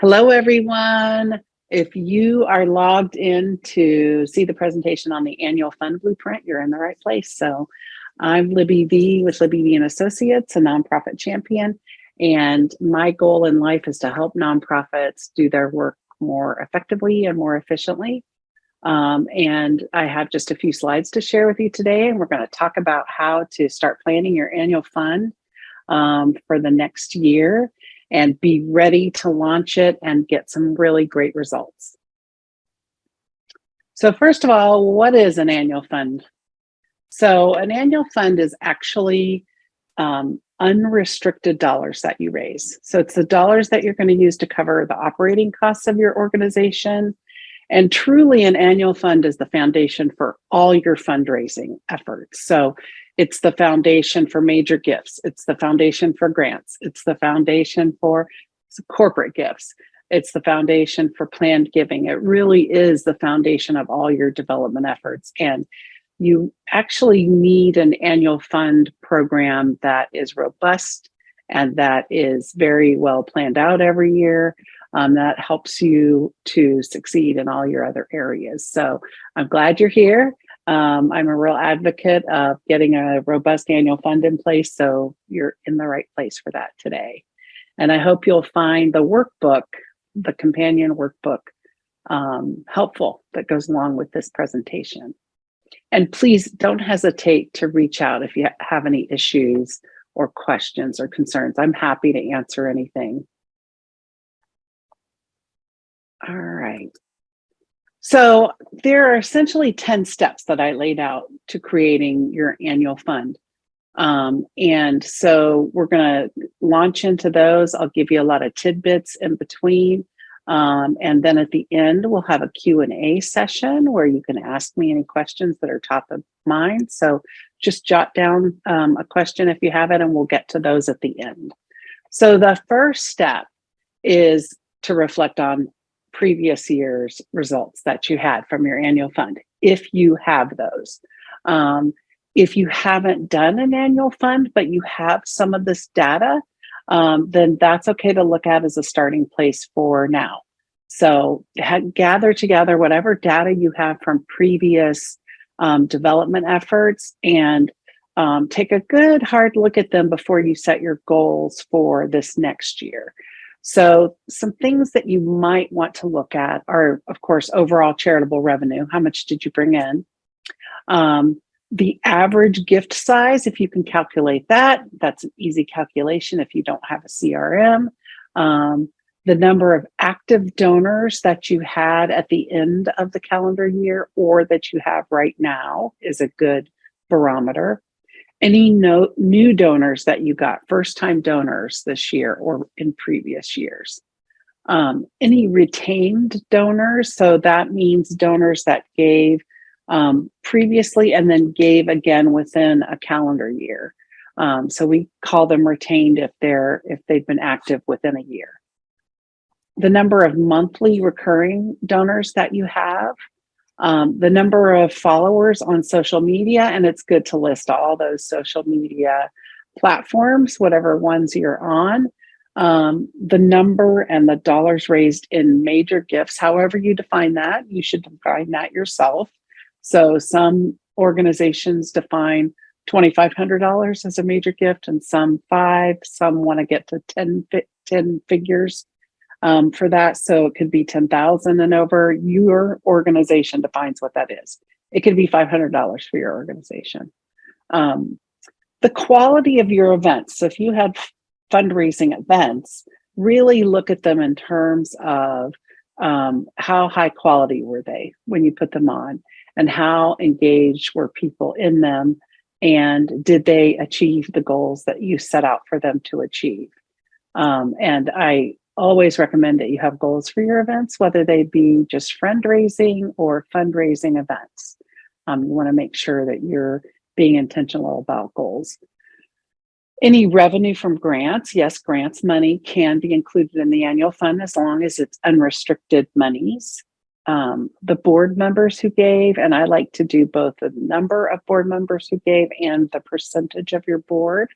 Hello, everyone. If you are logged in to see the presentation on the annual fund blueprint, you're in the right place. So I'm Libby V with Libby V and Associates, a nonprofit champion. And my goal in life is to help nonprofits do their work more effectively and more efficiently. And I have just a few slides to share with you today. And we're going to talk about how to start planning your annual fund for the next year and be ready to launch it and get some really great results. So first of all, what is an annual fund? So an annual fund is actually unrestricted dollars that you raise. So it's the dollars that you're going to use to cover the operating costs of your organization. And truly, an annual fund is the foundation for all your fundraising efforts. So it's the foundation for major gifts. It's the foundation for grants. It's the foundation for corporate gifts. It's the foundation for planned giving. It really is the foundation of all your development efforts. And you actually need an annual fund program that is robust and that is very well planned out every year. That helps you to succeed in all your other areas. So I'm glad you're here. I'm a real advocate of getting a robust annual fund in place. So you're in the right place for that today. And I hope you'll find the workbook, the companion workbook, helpful that goes along with this presentation. And please don't hesitate to reach out if you have any issues or questions or concerns. I'm happy to answer anything. All right. So there are essentially 10 steps that I laid out to creating your annual fund. And so we're going to launch into those. I'll give you a lot of tidbits in between. And then at the end, we'll have a Q&A session where you can ask me any questions that are top of mind. So just jot down a question if you have it, and we'll get to those at the end. So the first step is to reflect on previous year's results that you had from your annual fund, if you have those. If you haven't done an annual fund, but you have some of this data, then that's okay to look at as a starting place for now. So gather together whatever data you have from previous development efforts and take a good hard look at them before you set your goals for this next year. So some things that you might want to look at are, of course, overall charitable revenue. How much did you bring in? The average gift size, if you can calculate that, that's an easy calculation if you don't have a CRM. The number of active donors that you had at the end of the calendar year or that you have right now is a good barometer. Any new donors that you got, first-time donors this year or in previous years. Any retained donors, so that means donors that gave previously and then gave again within a calendar year. So we call them retained if they've been active within a year. The number of monthly recurring donors that you have. The number of followers on social media, and it's good to list all those social media platforms, whatever ones you're on. The number and the dollars raised in major gifts, however you define that, you should define that yourself. So some organizations define $2,500 as a major gift and some $5, some want to get to 10 figures. For that, so it could be 10,000 and over. Your organization defines what that is. It could be $500 for your organization. The quality of your events. So if you had fundraising events, really look at them in terms of how high quality were they when you put them on, and how engaged were people in them, and did they achieve the goals that you set out for them to achieve? And I always recommend that you have goals for your events, whether they be just fundraising or fundraising events. You want to make sure that you're being intentional about goals. Any revenue from grants, yes, grants money can be included in the annual fund as long as it's unrestricted monies. The board members who gave, and I like to do both the number of board members who gave and the percentage of your board.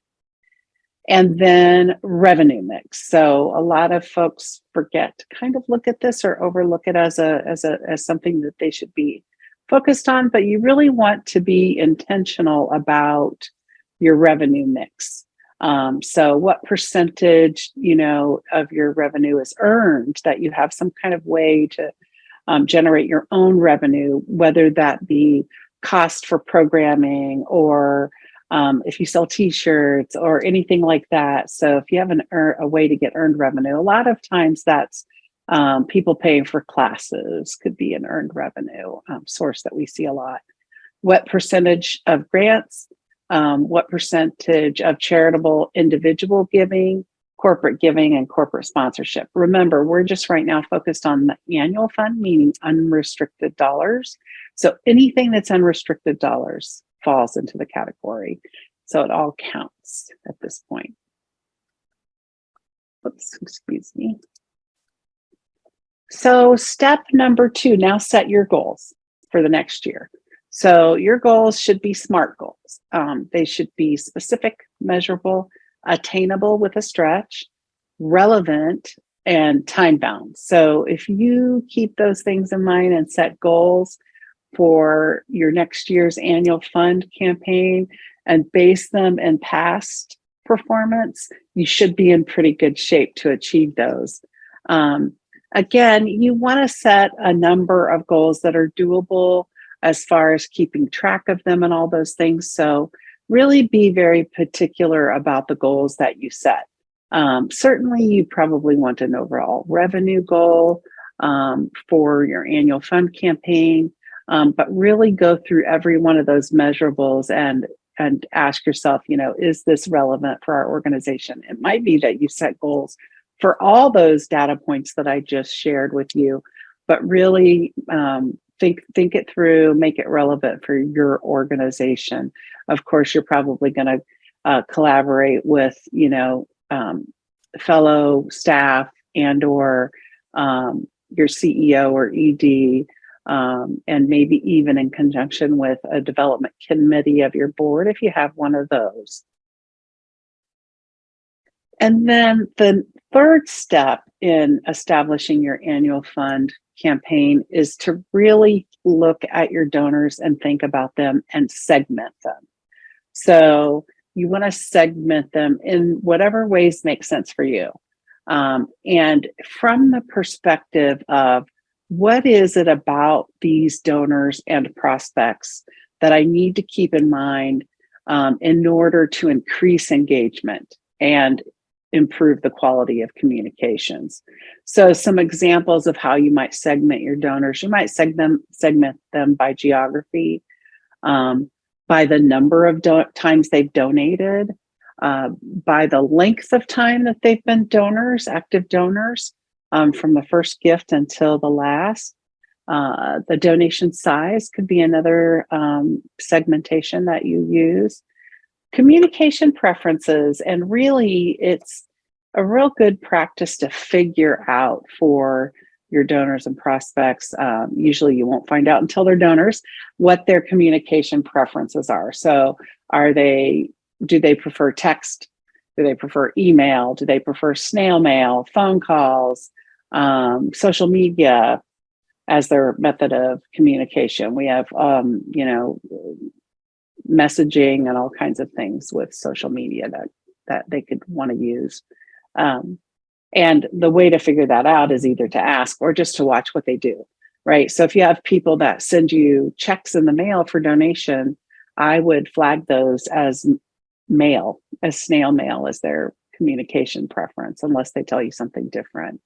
And then revenue mix. So a lot of folks forget to kind of look at this or overlook it as something that they should be focused on, but you really want to be intentional about your revenue mix. So what percentage, of your revenue is earned, that you have some kind of way to generate your own revenue, whether that be cost for programming or if you sell t-shirts or anything like that. So if you have a way to get earned revenue, a lot of times that's people paying for classes could be an earned revenue source that we see a lot. What percentage of grants, what percentage of charitable individual giving, corporate giving, and corporate sponsorship. Remember, we're just right now focused on the annual fund, meaning unrestricted dollars. So anything that's unrestricted dollars falls into the category. So it all counts at this point. Oops, excuse me. So step number 2, now set your goals for the next year. So your goals should be SMART goals. They should be specific, measurable, attainable with a stretch, relevant, and time bound. So if you keep those things in mind and set goals for your next year's annual fund campaign and base them in past performance, you should be in pretty good shape to achieve those. Again, you want to set a number of goals that are doable as far as keeping track of them and all those things. So really be very particular about the goals that you set. Certainly, you probably want an overall revenue goal for your annual fund campaign, but really go through every one of those measurables and ask yourself, is this relevant for our organization? It might be that you set goals for all those data points that I just shared with you, but really think it through, make it relevant for your organization. Of course, you're probably going to collaborate with, fellow staff and or your CEO or ED, and maybe even in conjunction with a development committee of your board if you have one of those. And then the third step in establishing your annual fund campaign is to really look at your donors and think about them and segment them. So you want to segment them in whatever ways make sense for you. And from the perspective of what is it about these donors and prospects that I need to keep in mind in order to increase engagement and improve the quality of communications. So some examples of how you might segment your donors: you might segment them by geography, by the number of times they've donated, by the length of time that they've been donors, active donors, from the first gift until the last. The donation size could be another segmentation that you use. Communication preferences, and really it's a real good practice to figure out for your donors and prospects. Usually you won't find out until they're donors what their communication preferences are. So do they prefer text? Do they prefer email? Do they prefer snail mail, phone calls, social media as their method of communication? We have, messaging and all kinds of things with social media that they could want to use. And the way to figure that out is either to ask or just to watch what they do, right? So if you have people that send you checks in the mail for donation, I would flag those as snail mail as their communication preference, unless they tell you something different.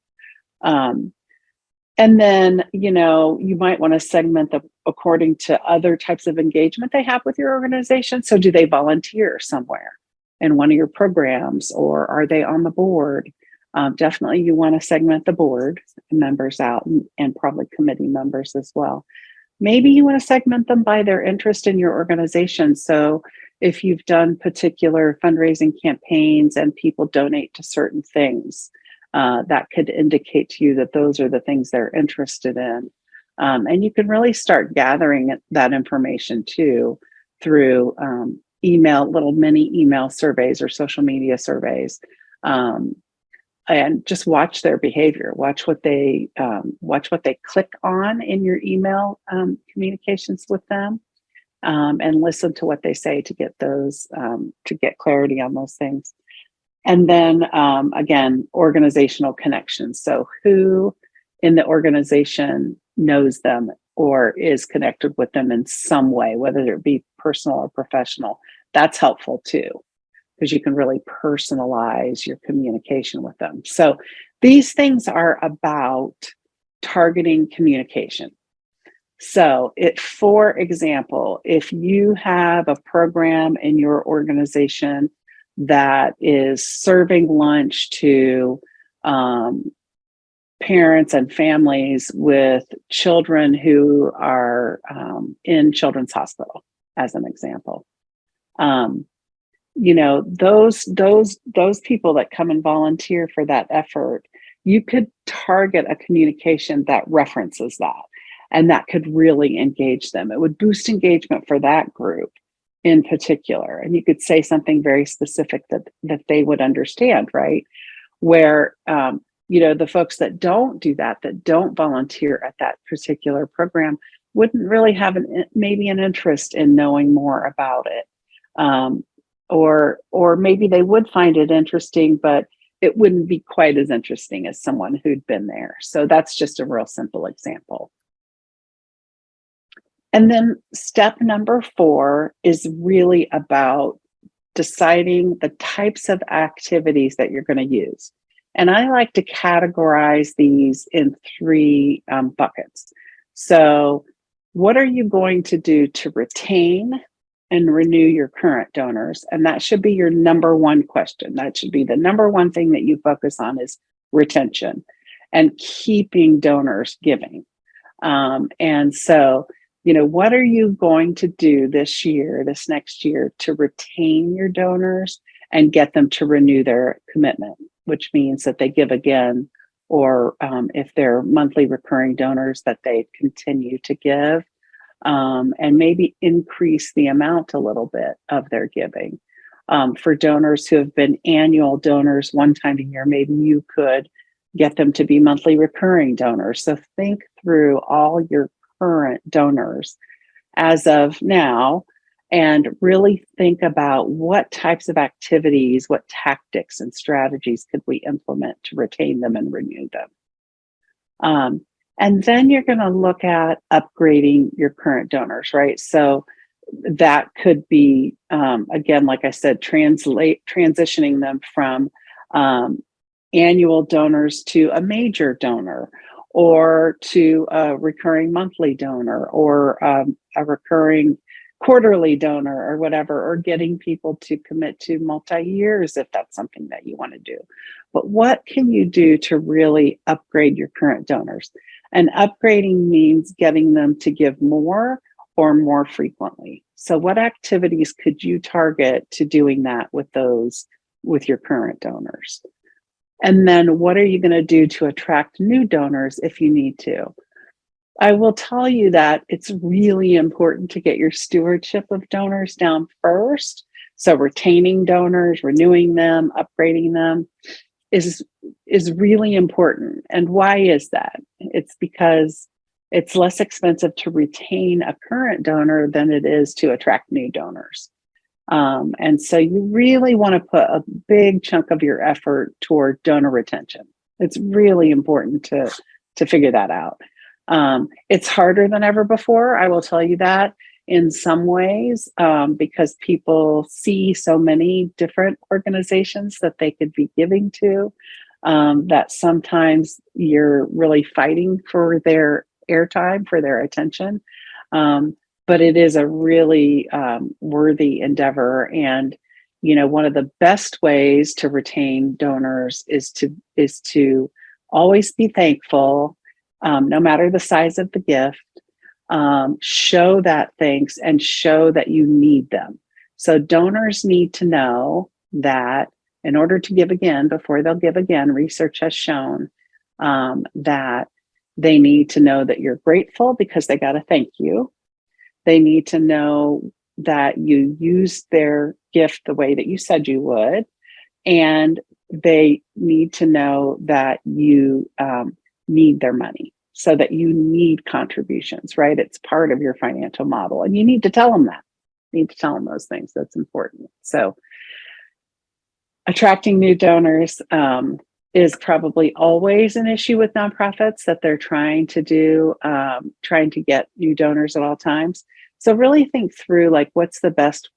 And then, you might want to segment them according to other types of engagement they have with your organization. So do they volunteer somewhere in one of your programs, or are they on the board? Definitely you want to segment the board members out and probably committee members as well. Maybe you want to segment them by their interest in your organization. So if you've done particular fundraising campaigns and people donate to certain things, that could indicate to you that those are the things they're interested in. And you can really start gathering that information too through little mini email surveys or social media surveys, and just watch their behavior. Watch what they click on in your email communications with them, and listen to what they say to get clarity on those things. And then again, organizational connections. So who in the organization knows them or is connected with them in some way, whether it be personal or professional. That's helpful too, because you can really personalize your communication with them. So these things are about targeting communication. So for example, if you have a program in your organization that is serving lunch to parents and families with children who are in Children's Hospital, as an example, those people that come and volunteer for that effort, you could target a communication that references that, and that could really engage them. It would boost engagement for that group in particular, and you could say something very specific that they would understand, right? Where the folks that don't do that don't volunteer at that particular program, wouldn't really have maybe an interest in knowing more about it. Or maybe they would find it interesting, but it wouldn't be quite as interesting as someone who'd been there. So that's just a real simple example. And then step number 4 is really about deciding the types of activities that you're going to use. And I like to categorize these in 3 buckets. So what are you going to do to retain and renew your current donors? And that should be your number 1 question. That should be the number 1 thing that you focus on, is retention and keeping donors giving. And so, what are you going to do this next year, to retain your donors and get them to renew their commitment, which means that they give again, or if they're monthly recurring donors, that they continue to give, and maybe increase the amount a little bit of their giving. For donors who have been annual donors one time a year, maybe you could get them to be monthly recurring donors. So think through all your current donors as of now, and really think about what types of activities, what tactics and strategies could we implement to retain them and renew them. And then you're going to look at upgrading your current donors, right? So that could be, again, like I said, transitioning them from annual donors to a major donor, or to a recurring monthly donor, or a recurring quarterly donor, or whatever, or getting people to commit to multi-years if that's something that you want to do. But what can you do to really upgrade your current donors? And upgrading means getting them to give more or more frequently. So what activities could you target to doing that with your current donors? And then what are you going to do to attract new donors if you need to? I will tell you that it's really important to get your stewardship of donors down first. So retaining donors, renewing them, upgrading them is really important. And why is that? It's because it's less expensive to retain a current donor than it is to attract new donors. And so you really want to put a big chunk of your effort toward donor retention. It's really important to figure that out. It's harder than ever before, I will tell you that, in some ways, because people see so many different organizations that they could be giving to, that sometimes you're really fighting for their airtime, for their attention. But it is a really worthy endeavor. And, one of the best ways to retain donors is to always be thankful, no matter the size of the gift. Show that thanks and show that you need them. So donors need to know that in order to give again, before they'll give again, research has shown that they need to know that you're grateful because they got to thank you. They need to know that you use their gift the way that you said you would, and they need to know that you need their money, so that you need contributions, right? It's part of your financial model, and you need to tell them that. You need to tell them those things. That's important. So attracting new donors is probably always an issue with nonprofits, that they're trying to do, trying to get new donors at all times. So really think through, like, what's the best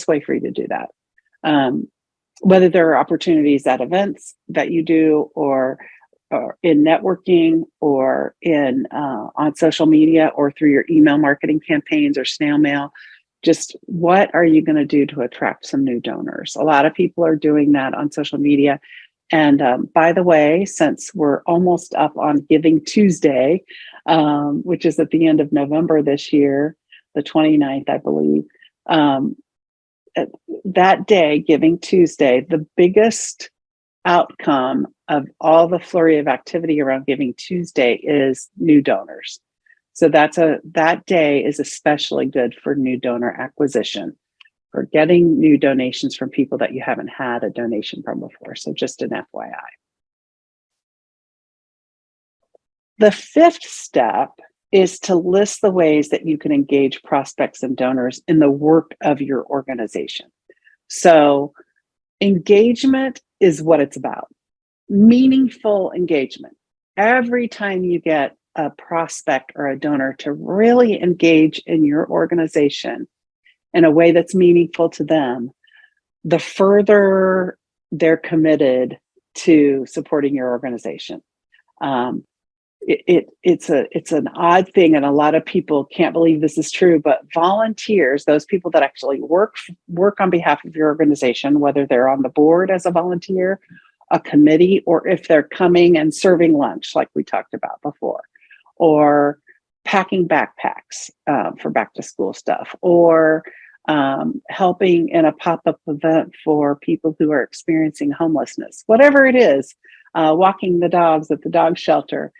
way for you to do that? Whether there are opportunities at events that you do, or in networking, or in on social media, or through your email marketing campaigns or snail mail. Just what are you going to do to attract some new donors? A lot of people are doing that on social media. And by the way, since we're almost up on Giving Tuesday, which is at the end of November this year, the 29th, I believe, that day, Giving Tuesday, the biggest outcome of all the flurry of activity around Giving Tuesday is new donors. So that day is especially good for new donor acquisition, for getting new donations from people that you haven't had a donation from before. So just an FYI. The fifth step is to list the ways that you can engage prospects and donors in the work of your organization. So engagement is what it's about. Meaningful engagement. Every time you get a prospect or a donor to really engage in your organization in a way that's meaningful to them, the further they're committed to supporting your organization. It's an odd thing, and a lot of people can't believe this is true, but volunteers, those people that actually work on behalf of your organization, whether they're on the board as a volunteer, a committee, or if they're coming and serving lunch like we talked about before, or packing backpacks for back to school stuff, or helping in a pop-up event for people who are experiencing homelessness, whatever it is, walking the dogs at the dog shelter.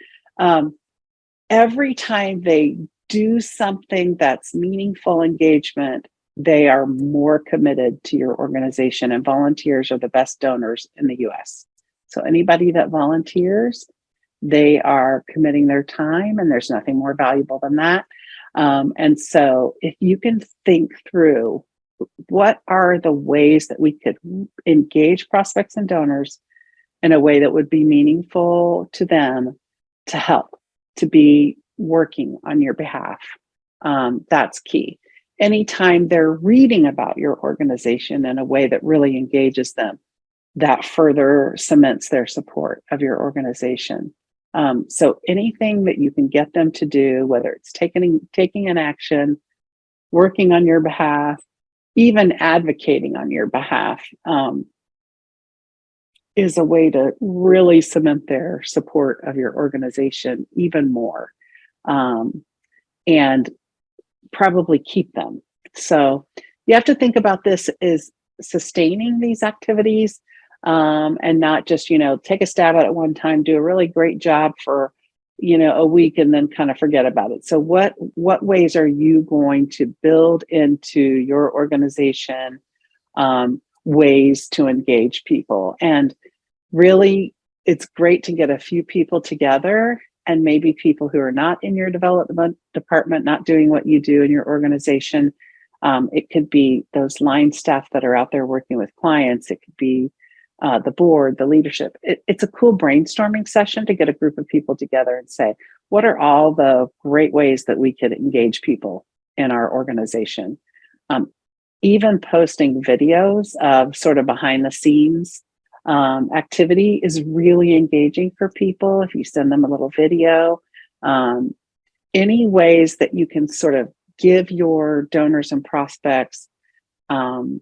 Every time they do something that's meaningful engagement, they are more committed to your organization, and volunteers are the best donors in the US. So anybody that volunteers, they are committing their time, and there's nothing more valuable than that. And so if you can think through what are the ways that we could engage prospects and donors in a way that would be meaningful to them, to help, to be working on your behalf, that's key. Anytime they're reading about your organization in a way that really engages them, that further cements their support of your organization. So anything that you can get them to do, whether it's taking an action, working on your behalf, even advocating on your behalf, is a way to really cement their support of your organization even more, and probably keep them. So you have to think about this as sustaining these activities, and not just, take a stab at it one time, do a really great job for, a week, and then kind of forget about it. So what ways are you going to build into your organization, ways to engage people? And really, it's great to get a few people together, and maybe people who are not in your development department, not doing what you do in your organization. It could be those line staff that are out there working with clients. It could be the board, the leadership. It's a cool brainstorming session to get a group of people together and say, what are all the great ways that we could engage people in our organization? Even posting videos of sort of behind the scenes activity is really engaging for people. If you send them a little video, any ways that you can sort of give your donors and prospects an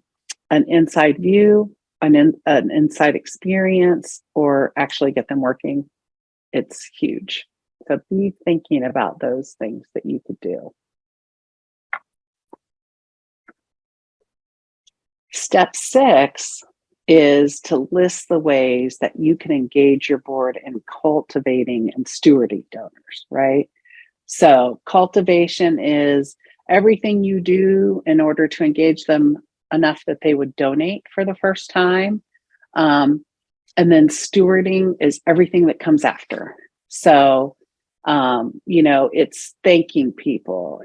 inside view, an inside experience, or actually get them working, it's huge. So be thinking about those things that you could do. Step 6 is to list the ways that you can engage your board in cultivating and stewarding donors, right? So cultivation is everything you do in order to engage them enough that they would donate for the first time. And then stewarding is everything that comes after. So, it's thanking people,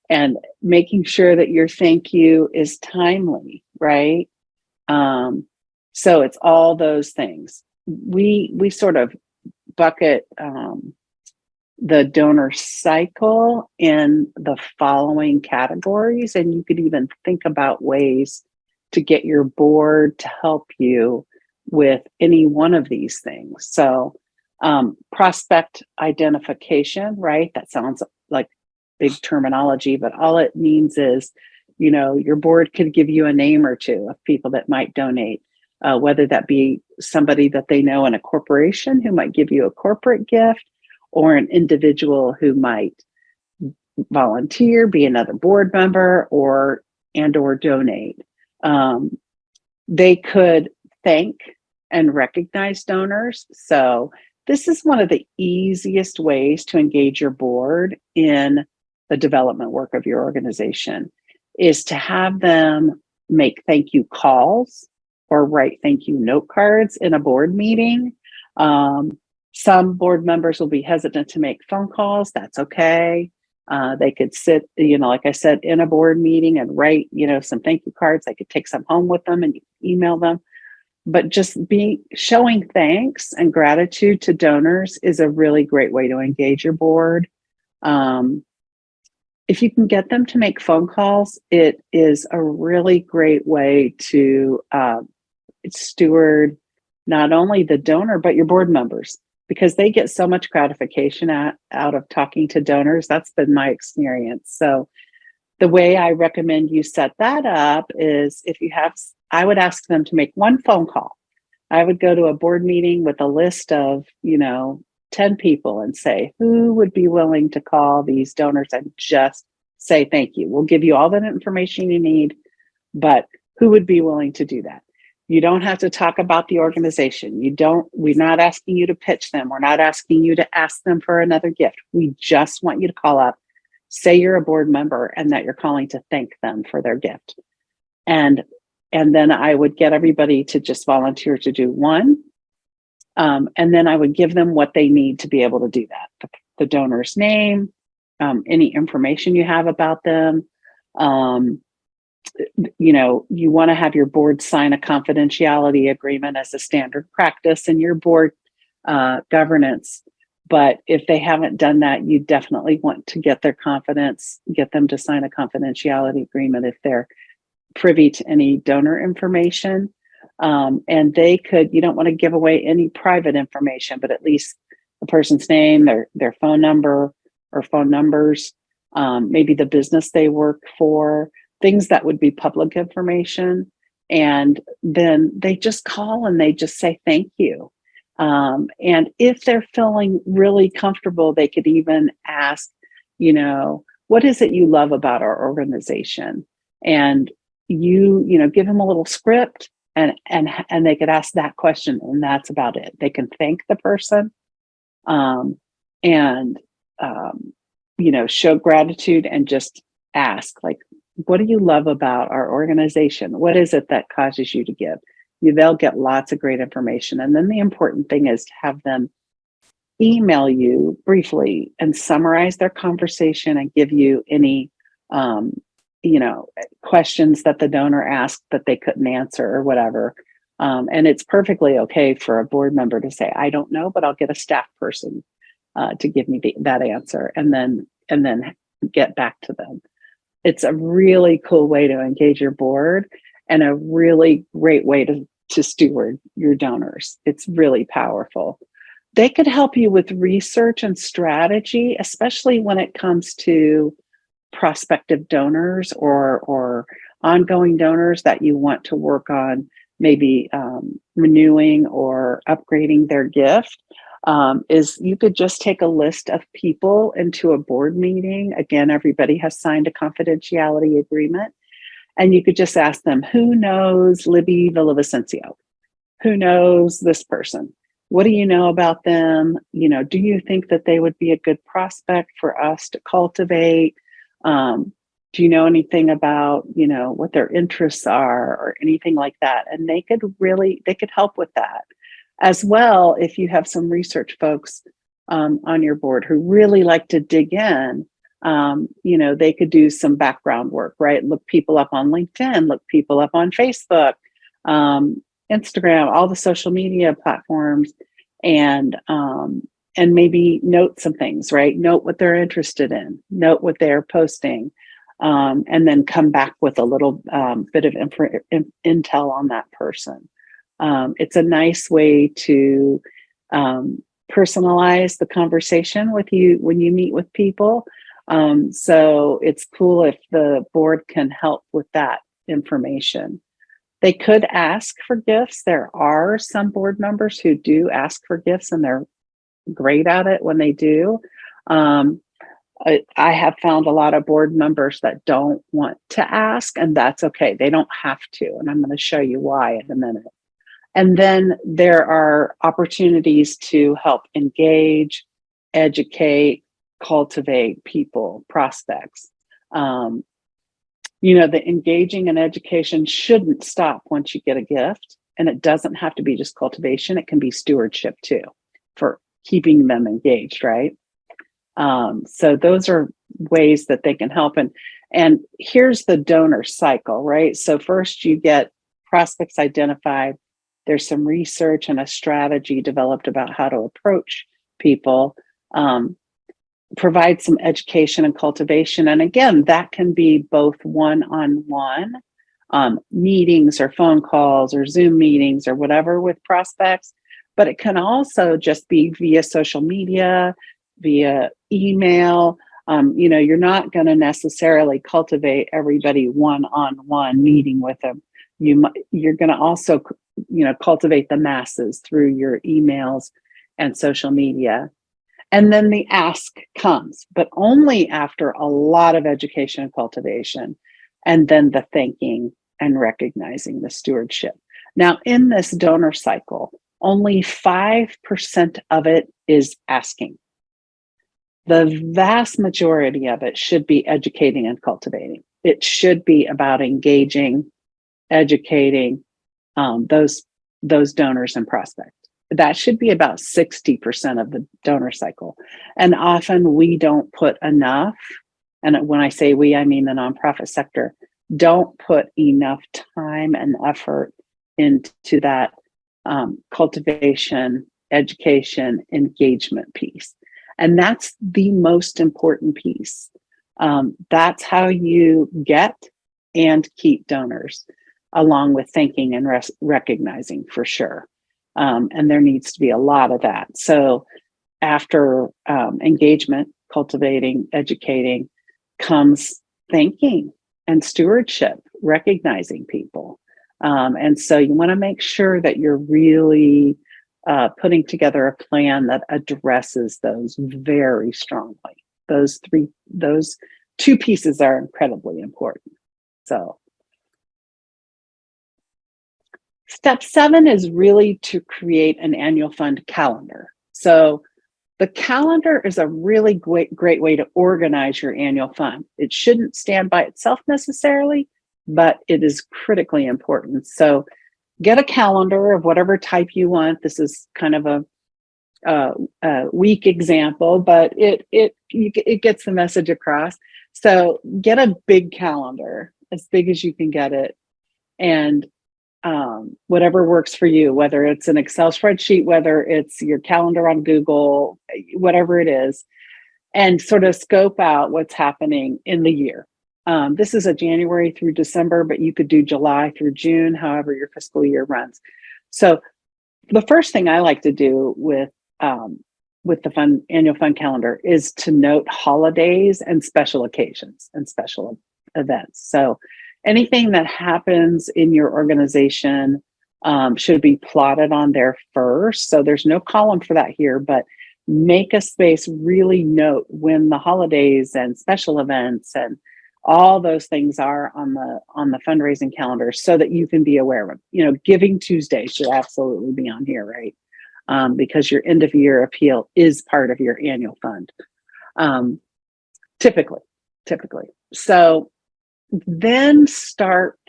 and making sure that your thank you is timely, right? So it's all those things. We sort of bucket the donor cycle in the following categories, and you could even think about ways to get your board to help you with any one of these things. So prospect identification, right? That sounds like big terminology, but all it means is, your board could give you a name or two of people that might donate, whether that be somebody that they know in a corporation who might give you a corporate gift, or an individual who might volunteer, be another board member, or donate. They could thank and recognize donors. So this is one of the easiest ways to engage your board in the development work of your organization, is to have them make thank you calls or write thank you note cards in a board meeting. Some board members will be hesitant to make phone calls. That's okay. They could sit, like I said, in a board meeting and write, some thank you cards. They could take some home with them and email them. But just showing thanks and gratitude to donors is a really great way to engage your board. If you can get them to make phone calls, it is a really great way to steward not only the donor, but your board members, because they get so much gratification out of talking to donors. That's been my experience. So the way I recommend you set that up is, I would ask them to make one phone call. I would go to a board meeting with a list of, 10 people and say, who would be willing to call these donors and just say thank you? We'll give you all that information you need, but who would be willing to do that? You don't have to talk about the organization. We're not asking you to pitch them. We're not asking you to ask them for another gift. We just want you to call up, say you're a board member and that you're calling to thank them for their gift. And then I would get everybody to just volunteer to do one. And then I would give them what they need to be able to do that. The donor's name, any information you have about them. You want to have your board sign a confidentiality agreement as a standard practice in your board governance. But if they haven't done that, you definitely want to get them to sign a confidentiality agreement if they're privy to any donor information. And you don't want to give away any private information, but at least the person's name, their phone number or phone numbers, maybe the business they work for, things that would be public information. And then they just call and they just say thank you. And if they're feeling really comfortable, they could even ask, what is it you love about our organization? And give them a little script and they could ask that question, and that's about it. They can thank the person, and show gratitude and just ask, like, what do you love about our organization? What is it that causes you to give? They'll get lots of great information. And then the important thing is to have them email you briefly and summarize their conversation and give you any questions that the donor asked that they couldn't answer or whatever. And it's perfectly okay for a board member to say, I don't know, but I'll get a staff person to give me that answer, and then get back to them. It's a really cool way to engage your board and a really great way to steward your donors. It's really powerful. They could help you with research and strategy, especially when it comes to prospective donors or ongoing donors that you want to work on, maybe renewing or upgrading their gift. Is you could just take a list of people into a board meeting. Again, everybody has signed a confidentiality agreement. And you could just ask them, who knows Libby Villavicencio? Who knows this person? What do you know about them? Do you think that they would be a good prospect for us to cultivate? Do you know anything about, what their interests are or anything like that? And they could help with that as well. If you have some research folks on your board who really like to dig in, they could do some background work, right? Look people up on LinkedIn, look people up on Facebook, um, Instagram, all the social media platforms, and maybe note some things, right? Note what they're interested in, note what they're posting, and then come back with a little bit of intel on that person. It's a nice way to personalize the conversation with you when you meet with people. So it's cool if the board can help with that information. They could ask for gifts. There are some board members who do ask for gifts, and they're great at it when they do. I have found a lot of board members that don't want to ask, and that's okay. They don't have to. And I'm going to show you why in a minute. And then there are opportunities to help engage, educate, cultivate people, prospects. The engaging and education shouldn't stop once you get a gift. And it doesn't have to be just cultivation. It can be stewardship too, for keeping them engaged, right? So those are ways that they can help. And here's the donor cycle, right? So first you get prospects identified. There's some research and a strategy developed about how to approach people, provide some education and cultivation. And again, that can be both one-on-one meetings or phone calls or Zoom meetings or whatever with prospects, but it can also just be via social media, via email. You're not going to necessarily cultivate everybody one-on-one meeting with them. You're going to also, cultivate the masses through your emails and social media. And then the ask comes, but only after a lot of education and cultivation, and then the thanking and recognizing the stewardship. Now, in this donor cycle, only 5% of it is asking. The vast majority of it should be educating and cultivating. It should be about engaging, educating those donors and prospects. That should be about 60% of the donor cycle. And often we don't put enough, and when I say we, I mean the nonprofit sector, don't put enough time and effort into that cultivation, education, engagement piece. And that's the most important piece. That's how you get and keep donors, along with thanking and recognizing, for sure. And there needs to be a lot of that. So after engagement, cultivating, educating, comes thanking and stewardship, recognizing people. And so you want to make sure that you're really putting together a plan that addresses those very strongly. Those two pieces are incredibly important. So step 7 is really to create an annual fund calendar. So the calendar is a really great way to organize your annual fund. It shouldn't stand by itself necessarily, but it is critically important. So get a calendar of whatever type you want. This is kind of a weak example, but it gets the message across. So get a big calendar, as big as you can get it, and whatever works for you, whether it's an Excel spreadsheet, whether it's your calendar on Google, whatever it is, and sort of scope out what's happening in the year. This is a January through December, but you could do July through June, however your fiscal year runs. So the first thing I like to do with the annual fund calendar is to note holidays and special occasions and special events. So anything that happens in your organization should be plotted on there first. So there's no column for that here, but make a space, really note when the holidays and special events and all those things are on the fundraising calendar, so that you can be aware of them. Giving Tuesday should absolutely be on here, right? Because your end of year appeal is part of your annual fund. Typically. So then start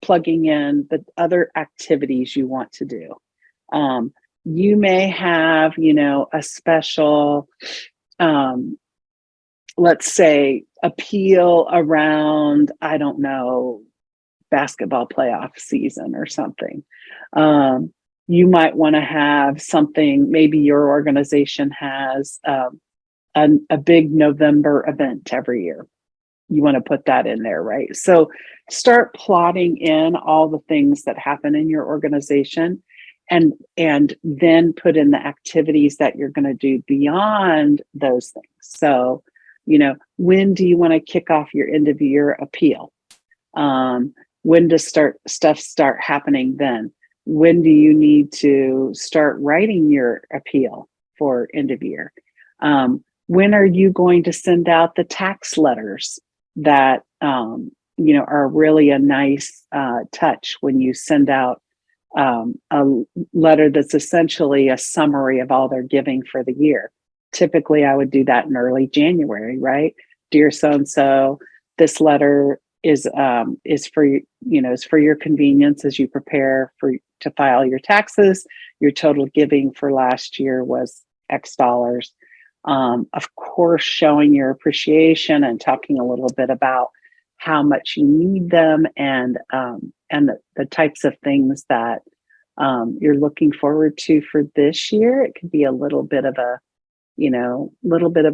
plugging in the other activities you want to do. You may have, a special, let's say, appeal around, I don't know, basketball playoff season or something. You might want to have something, maybe your organization has a big November event every year. You want to put that in there, right? So start plotting in all the things that happen in your organization, and then put in the activities that you're going to do beyond those things. So, when do you want to kick off your end of year appeal? When does stuff start happening then? When do you need to start writing your appeal for end of year? When are you going to send out the tax letters that are really a nice touch when you send out a letter that's essentially a summary of all their giving for the year? Typically, I would do that in early January, right? Dear so-and-so, this letter is for your convenience as you prepare to file your taxes. Your total giving for last year was X dollars. Of course, showing your appreciation and talking a little bit about how much you need them, and the types of things that you're looking forward to for this year. It could be a little bit of a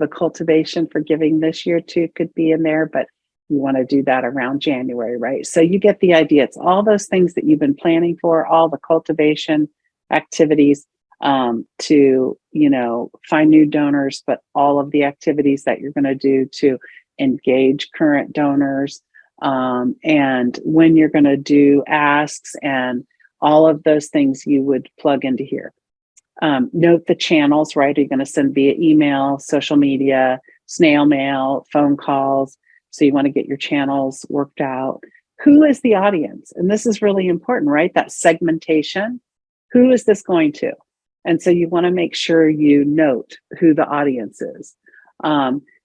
cultivation for giving this year too, could be in there, but you want to do that around January, right? So you get the idea. It's all those things that you've been planning for, all the cultivation activities to, find new donors, but all of the activities that you're going to do to engage current donors, and when you're going to do asks, and all of those things you would plug into here. Note the channels, right? Are you going to send via email, social media, snail mail, phone calls? So you want to get your channels worked out. Who is the audience? And this is really important, right? That segmentation. Who is this going to? And so you want to make sure you note who the audience is.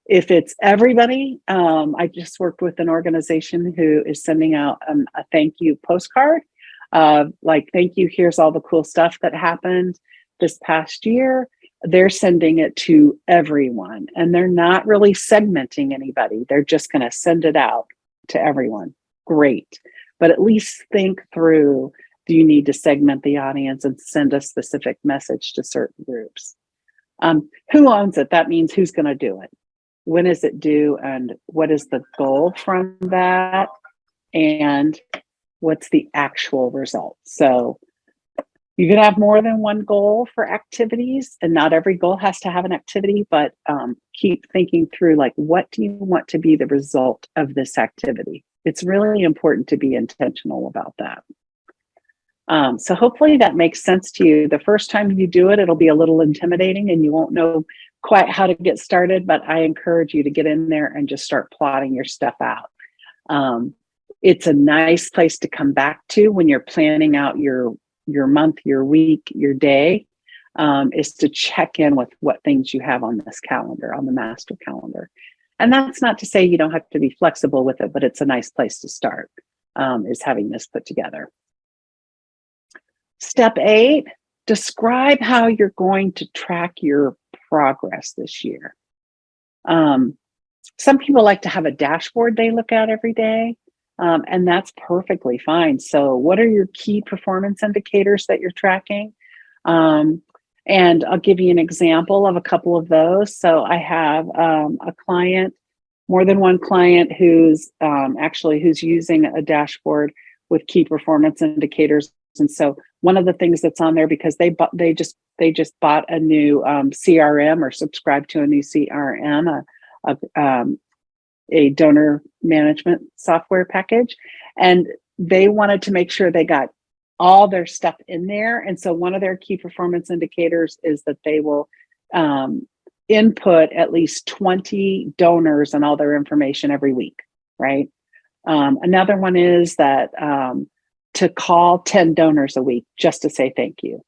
If it's everybody, I just worked with an organization who is sending out a thank you postcard. Thank you, here's all the cool stuff that happened this past year. They're sending it to everyone, and they're not really segmenting anybody. They're just going to send it out to everyone. Great. But at least think through, do you need to segment the audience and send a specific message to certain groups? Who owns it? That means who's going to do it. When is it due? And what is the goal from that? And what's the actual result? So you can have more than one goal for activities, and not every goal has to have an activity, but keep thinking through, what do you want to be the result of this activity? It's really important to be intentional about that. So hopefully that makes sense to you. The first time you do it, it'll be a little intimidating and you won't know quite how to get started, but I encourage you to get in there and just start plotting your stuff out. It's a nice place to come back to when you're planning out your month, your week, your day, is to check in with what things you have on this calendar, on the master calendar. And that's not to say you don't have to be flexible with it, but it's a nice place to start, is having this put together. Step 8, describe how you're going to track your progress this year. Some people like to have a dashboard they look at every day. And that's perfectly fine. So what are your key performance indicators that you're tracking? And I'll give you an example of a couple of those. So I have a client, more than one client, who's using a dashboard with key performance indicators. And so one of the things that's on there, because they just bought a new CRM, or subscribed to a new CRM, a donor management software package, and they wanted to make sure they got all their stuff in there. And so one of their key performance indicators is that they will input at least 20 donors and all their information every week, right? Another one is that to call 10 donors a week just to say thank you.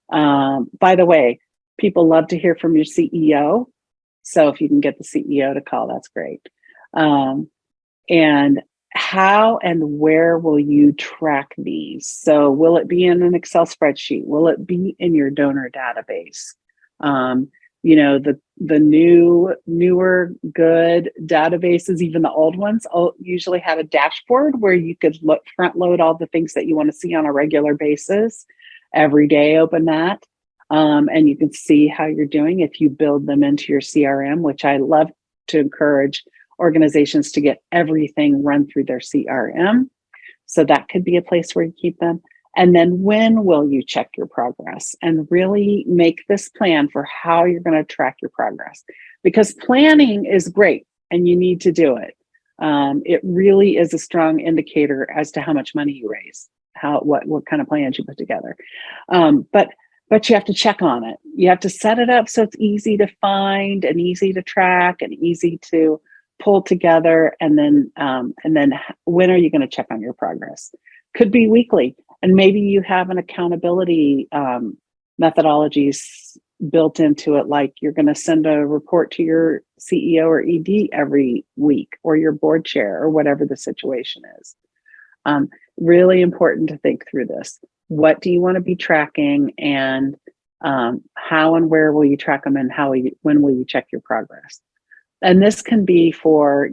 By the way, people love to hear from your CEO. So if you can get the CEO to call, that's great. And how and where will you track these? So will it be in an Excel spreadsheet? Will it be in your donor database? Um, the newer good databases, even the old ones, usually have a dashboard where you could front load all the things that you want to see on a regular basis. Every day, open that. And you can see how you're doing if you build them into your CRM, which I love to encourage organizations to get everything run through their CRM. So that could be a place where you keep them. And then when will you check your progress and really make this plan for how you're going to track your progress? Because planning is great and you need to do it. It really is a strong indicator as to how much money you raise, what kind of plans you put together. But you have to check on it. You have to set it up so it's easy to find and easy to track and easy to pull together. And then when are you going to check on your progress? Could be weekly. And maybe you have an accountability methodologies built into it, like you're going to send a report to your CEO or ED every week, or your board chair, or whatever the situation is. Really important to think through this. What do you want to be tracking, and how and where will you track them, and when will you check your progress? And this can be for,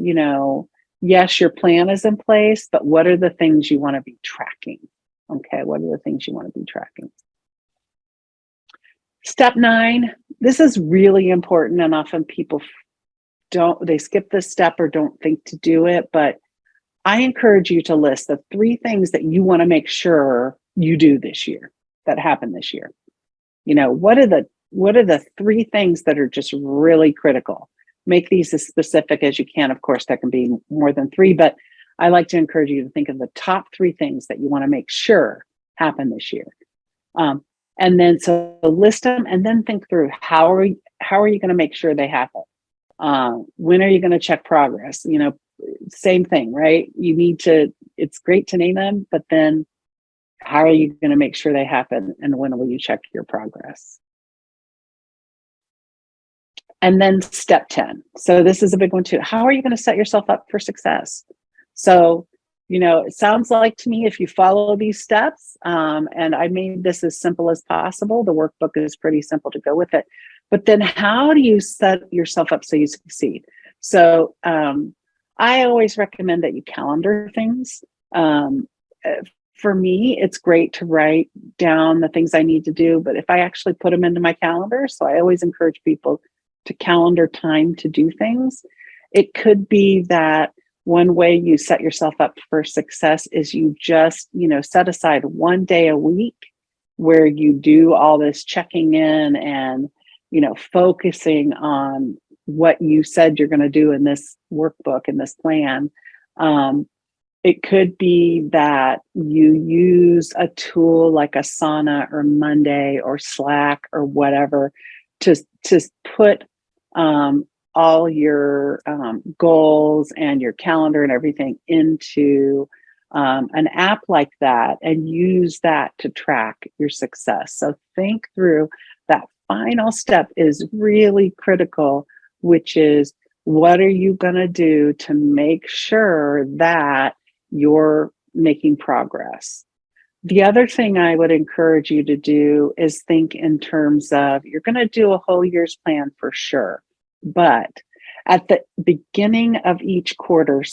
yes, your plan is in place, but what are the things you want to be tracking? Okay, what are the things you want to be tracking? Step 9, this is really important, and often people they skip this step or don't think to do it, but I encourage you to list the 3 things that you want to make sure you do this year, that happen this year. What are the 3 things that are just really critical? Make these as specific as you can. Of course, there can be more than 3, but I like to encourage you to think of the top 3 things that you want to make sure happen this year. And then so list them, and then think through how are you going to make sure they happen? When are you going to check progress? Same thing, right? It's great to name them, but then how are you going to make sure they happen, and when will you check your progress? And then step 10. So this is a big one too. How are you going to set yourself up for success? So, it sounds like to me, if you follow these steps, and I made this as simple as possible, the workbook is pretty simple to go with it. But then how do you set yourself up so you succeed? So I always recommend that you calendar things. For me, it's great to write down the things I need to do, but if I actually put them into my calendar, so I always encourage people to calendar time to do things. It could be that one way you set yourself up for success is you just, set aside 1 day a week where you do all this checking in and, focusing on what you said you're going to do in this workbook, in this plan. It could be that you use a tool like Asana or Monday or Slack or whatever to put all your goals and your calendar and everything into an app like that, and use that to track your success. So think through that. Final step is really critical, which is, what are you going to do to make sure that you're making progress? The other thing I would encourage you to do is think in terms of, you're going to do a whole year's plan for sure, but at the beginning of each quarter,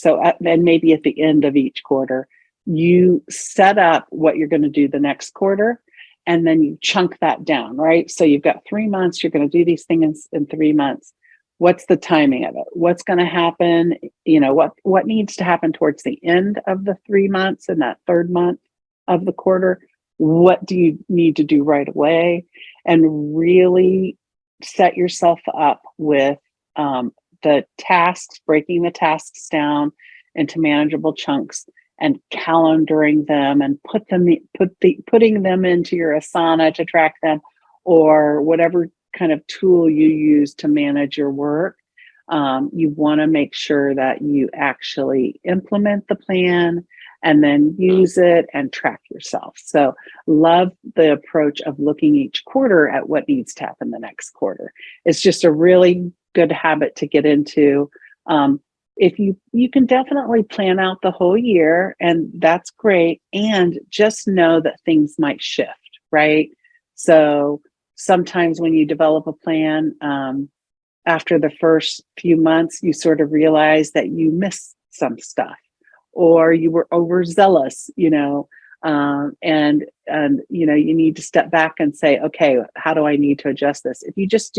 and maybe at the end of each quarter, you set up what you're going to do the next quarter, and then you chunk that down, right? So you've got 3 months, you're going to do these things in 3 months. What's the timing of it? What's going to happen? What needs to happen towards the end of the 3 months and that 3rd month of the quarter? What do you need to do right away? And really set yourself up with the tasks, breaking the tasks down into manageable chunks and calendaring them, and putting them into your Asana to track them, or whatever kind of tool you use to manage your work. You want to make sure that you actually implement the plan and then use it and track yourself. So love the approach of looking each quarter at what needs to happen the next quarter. It's just a really good habit to get into. you can definitely plan out the whole year, and that's great, and just know that things might shift, right? So sometimes when you develop a plan, after the first few months, you sort of realize that you missed some stuff, or you were overzealous, and you need to step back and say, okay, how do I need to adjust this? If you just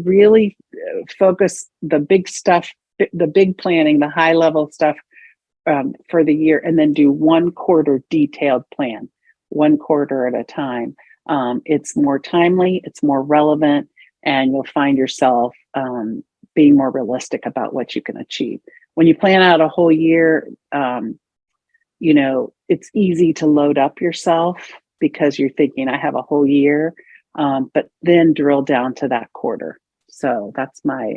really focus the big stuff, the big planning, the high level stuff for the year, and then do 1 quarter detailed plan, 1 quarter at a time. It's more timely, it's more relevant, and you'll find yourself being more realistic about what you can achieve. When you plan out a whole year, it's easy to load up yourself because you're thinking, I have a whole year, but then drill down to that quarter. So that's my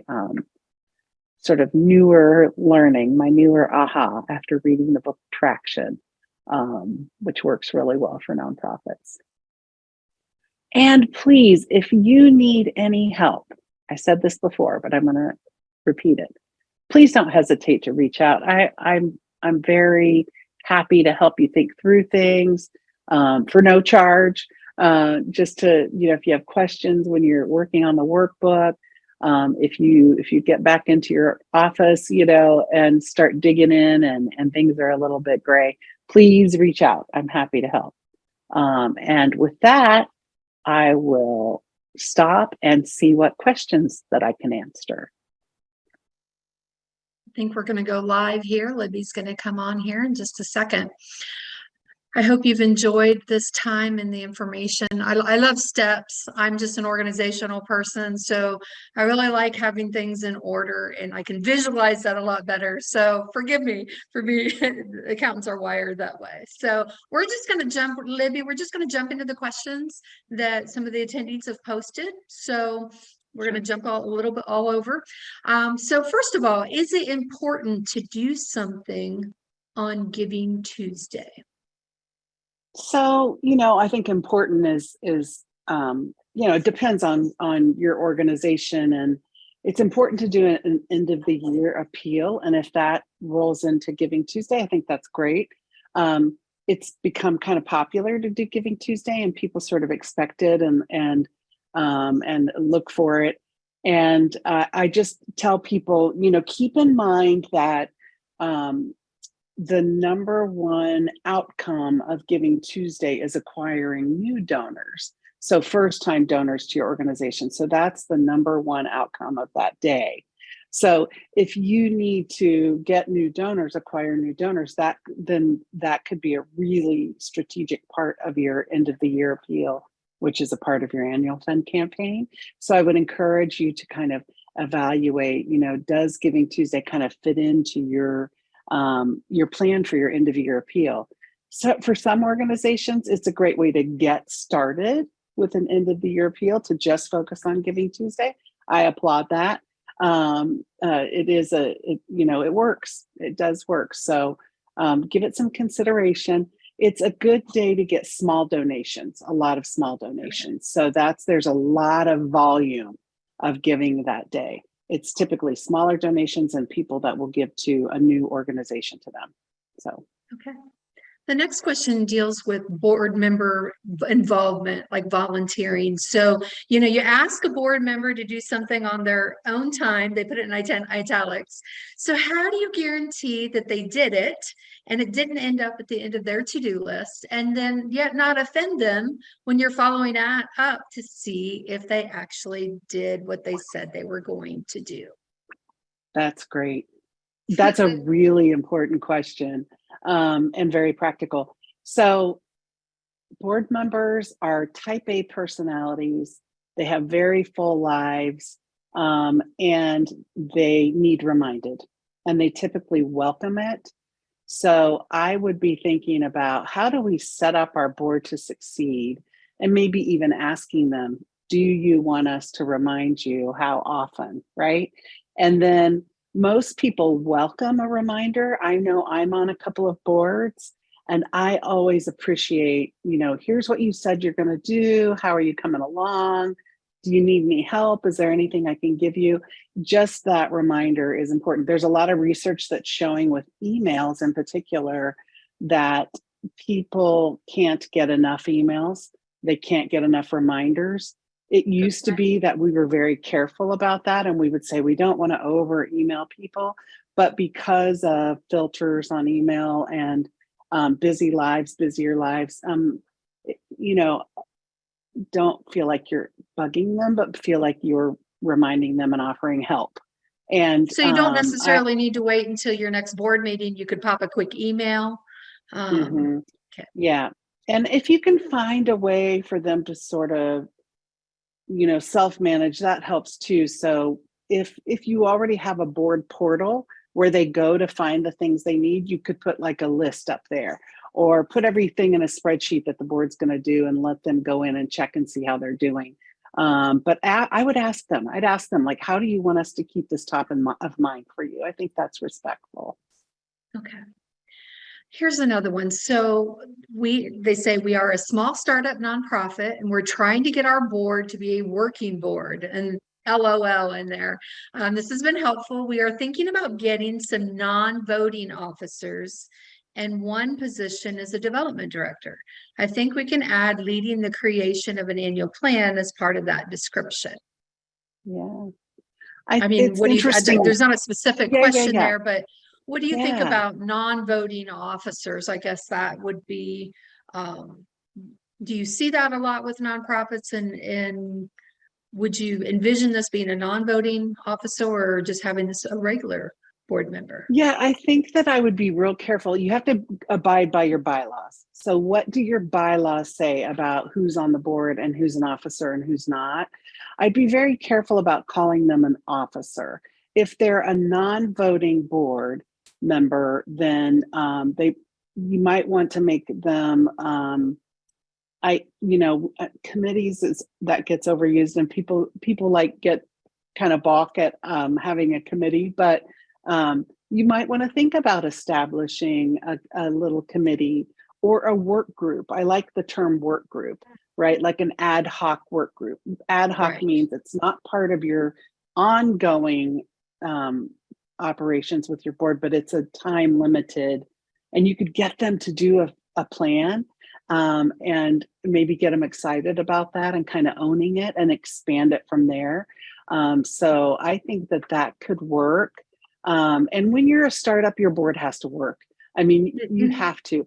sort of newer learning, my newer aha after reading the book Traction, which works really well for nonprofits. And please, if you need any help, I said this before, but I'm going to repeat it. Please don't hesitate to reach out. I'm very happy to help you think through things for no charge. Just to, if you have questions when you're working on the workbook, if you get back into your office, and start digging in and things are a little bit gray, please reach out. I'm happy to help. And with that, I will stop and see what questions that I can answer. I think we're going to go live here. Libby's going to come on here in just a second. I hope you've enjoyed this time and the information. I love steps. I'm just an organizational person, so I really like having things in order, and I can visualize that a lot better. So forgive me, for me, accountants are wired that way. So we're just going to jump, Libby, we're just going to jump into the questions that some of the attendees have posted. So we're going to jump a little bit all over. So first of all, is it important to do something on Giving Tuesday? So, I think important is it depends on your organization, and it's important to do an end of the year appeal. And if that rolls into Giving Tuesday, I think that's great. It's become kind of popular to do Giving Tuesday, and people sort of expect it and look for it. And I just tell people, keep in mind that the number one outcome of Giving Tuesday is acquiring new donors. So first-time donors to your organization. So that's the number one outcome of that day. So if you need to get new donors, acquire new donors, then that could be a really strategic part of your end of the year appeal, which is a part of your annual fund campaign. So I would encourage you to kind of evaluate, does Giving Tuesday kind of fit into your plan for your end of year appeal? So for some organizations, it's a great way to get started with an end of the year appeal, to just focus on Giving Tuesday. I applaud that. It works. It does work. So give it some consideration. It's a good day to get small donations, a lot of small donations. So there's a lot of volume of giving that day. It's typically smaller donations and people that will give to a new organization to them. So, okay. The next question deals with board member involvement, like volunteering. So, you ask a board member to do something on their own time, they put it in italics. So how do you guarantee that they did it and it didn't end up at the end of their to-do list, and then yet not offend them when you're following up to see if they actually did what they said they were going to do? That's great. That's a really important question. And very practical. So board members are type A personalities. They have very full lives, and they need reminded, and they typically welcome it. So I would be thinking about, how do we set up our board to succeed? And maybe even asking them, do you want us to remind you? How often, right? And then most people welcome a reminder. I know I'm on a couple of boards, and I always appreciate, here's what you said you're going to do. How are you coming along? do you need any help? Is there anything I can give you? Just that reminder is important. There's a lot of research that's showing with emails in particular that people can't get enough emails. They can't get enough reminders. It used to be that we were very careful about that, and we would say we don't want to over email people. But because of filters on email and busier lives, you know, don't feel like you're bugging them, but feel like you're reminding them and offering help. And So you don't necessarily need to wait until your next board meeting. You could pop a quick email. Okay. Yeah. And if you can find a way for them to sort of, self-manage, that helps too. So if you already have a board portal where they go to find the things they need, you could put like a list up there, or put everything in a spreadsheet that the board's going to do and let them go in and check and see how they're doing. But I would ask them, like, how do you want us to keep this top of mind for you? I think that's respectful. Okay. Here's another one. So they say we are a small startup nonprofit and we're trying to get our board to be a working board, and LOL in there. This has been helpful. We are thinking about getting some non-voting officers and one position as a development director. I think we can add leading the creation of an annual plan as part of that description. Yeah. I mean, it's interesting. There's not a specific question there, but what do you think Yeah. about non-voting officers? I guess that would be, do you see that a lot with nonprofits, and would you envision this being a non-voting officer or just having this a regular board member? Yeah, I think that I would be real careful. You have to abide by your bylaws. So what do your bylaws say about who's on the board and who's an officer and who's not? I'd be very careful about calling them an officer. If they're a non-voting board member, then you might want to make them committees that gets overused, and people like get kind of balk at having a committee, but you might want to think about establishing a little committee or a work group. I like the term work group, right? Like an ad hoc work group. Ad hoc means it's not part of your ongoing operations with your board, but it's a time limited, and you could get them to do a plan and maybe get them excited about that and kind of owning it and expand it from there. So I think that could work. And when you're a startup, your board has to work. I mean, you have to.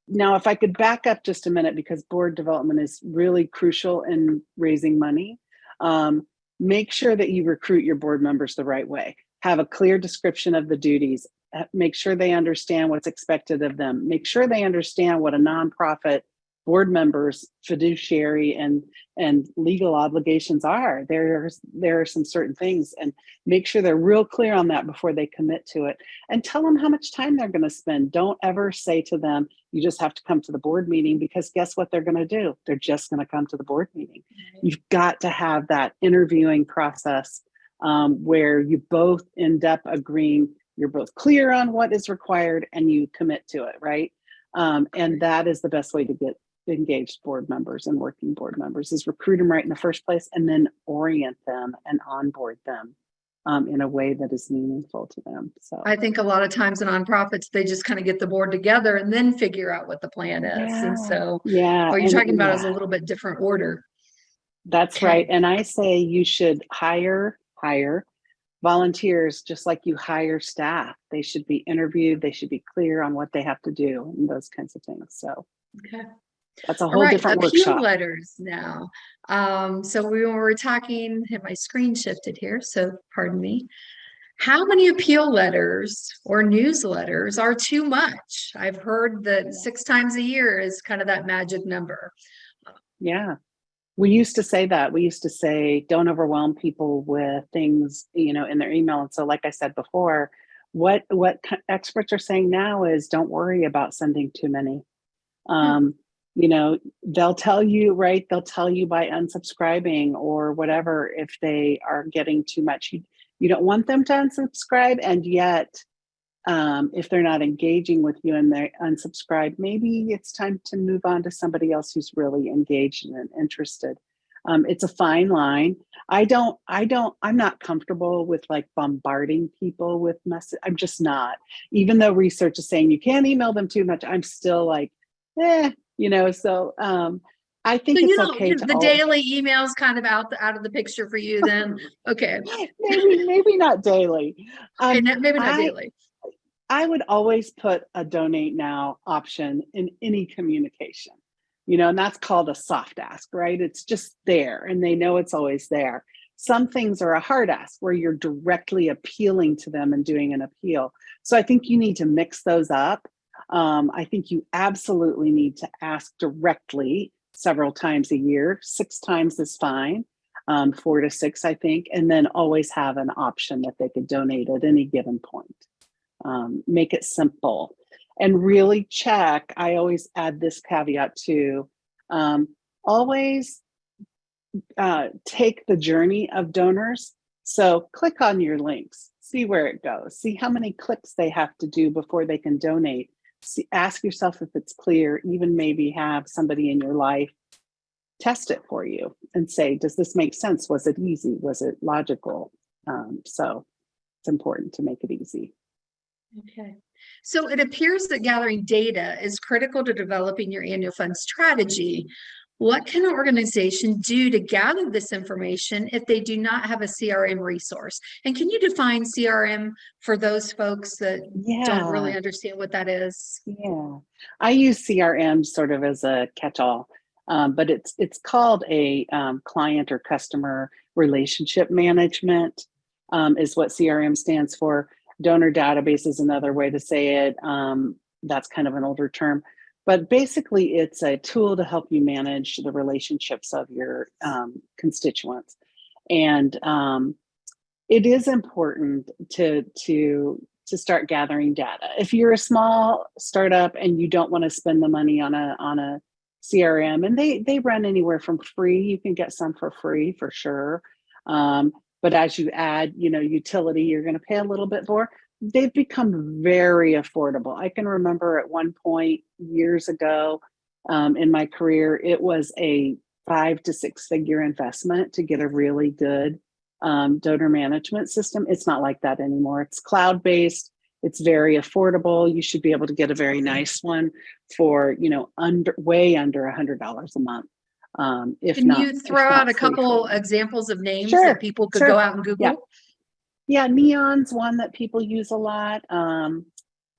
Now, if I could back up just a minute, because board development is really crucial in raising money, make sure that you recruit your board members the right way. Have a clear description of the duties. Make sure they understand what's expected of them. Make sure they understand what a nonprofit board members' fiduciary and legal obligations are. There are some certain things, and make sure they're real clear on that before they commit to it, and tell them how much time they're going to spend. Don't ever say to them, you just have to come to the board meeting, because guess what they're going to do? They're just going to come to the board meeting. You've got to have that interviewing process where you both end up agreeing, you're both clear on what is required, and you commit to it, right? And that is the best way to get engaged board members and working board members, is recruit them right in the first place, and then orient them and onboard them in a way that is meaningful to them. So I think a lot of times in nonprofits, they just kind of get the board together and then figure out what the plan is. And so what you're talking about is a little bit different order. That's right. And I say you should hire volunteers just like you hire staff. They should be interviewed. They should be clear on what they have to do and those kinds of things. So that's a whole different workshop. Appeal letters now. So we were talking, have my screen shifted here, so pardon me. How many appeal letters or newsletters are too much? I've heard that 6 times a year is kind of that magic number. Yeah. We used to say that. We used to say, don't overwhelm people with things, in their email. And so, like I said before, what experts are saying now is, don't worry about sending too many. They'll tell you, right? They'll tell you by unsubscribing or whatever if they are getting too much. You don't want them to unsubscribe, and yet if they're not engaging with you and they unsubscribe, maybe it's time to move on to somebody else who's really engaged and interested. It's a fine line. I'm not comfortable with like bombarding people with message. I'm just not. Even though research is saying you can't email them too much, I'm still like, so I So think you it's don't, okay to the all daily emails kind of out of the picture for you then. Okay. maybe not daily. Okay, Um, maybe not I daily. I would always put a donate now option in any communication, and that's called a soft ask, right? It's just there and they know it's always there. Some things are a hard ask where you're directly appealing to them and doing an appeal. So I think you need to mix those up. I think you absolutely need to ask directly several times a year. 6 times is fine. 4 to 6, I think, and then always have an option that they could donate at any given point. Make it simple and really check. I always add this caveat too. Always take the journey of donors. So click on your links, see where it goes, see how many clicks they have to do before they can donate. Ask yourself if it's clear, even maybe have somebody in your life test it for you and say, does this make sense? Was it easy? Was it logical? So it's important to make it easy. Okay. So it appears that gathering data is critical to developing your annual fund strategy. What can an organization do to gather this information if they do not have a CRM resource? And can you define CRM for those folks that don't really Yeah. understand what that is? Yeah, I use CRM sort of as a catch-all, but it's called a client or customer relationship management, is what CRM stands for. Donor database is another way to say it. That's kind of an older term, but basically it's a tool to help you manage the relationships of your constituents. And it is important to start gathering data. If you're a small startup and you don't want to spend the money on a CRM, and they run anywhere from free, you can get some for free for sure. But as you add, utility, you're going to pay a little bit more. They've become very affordable. I can remember at one point years ago in my career, it was a 5 to 6 figure investment to get a really good donor management system. It's not like that anymore. It's cloud-based. It's very affordable. You should be able to get a very nice one for, way under $100 a month. If Can not, you if throw out not a free for couple life. examples of names that Sure, people could go sure. out and Yeah. Google? Yeah, Neon's one that people use a lot.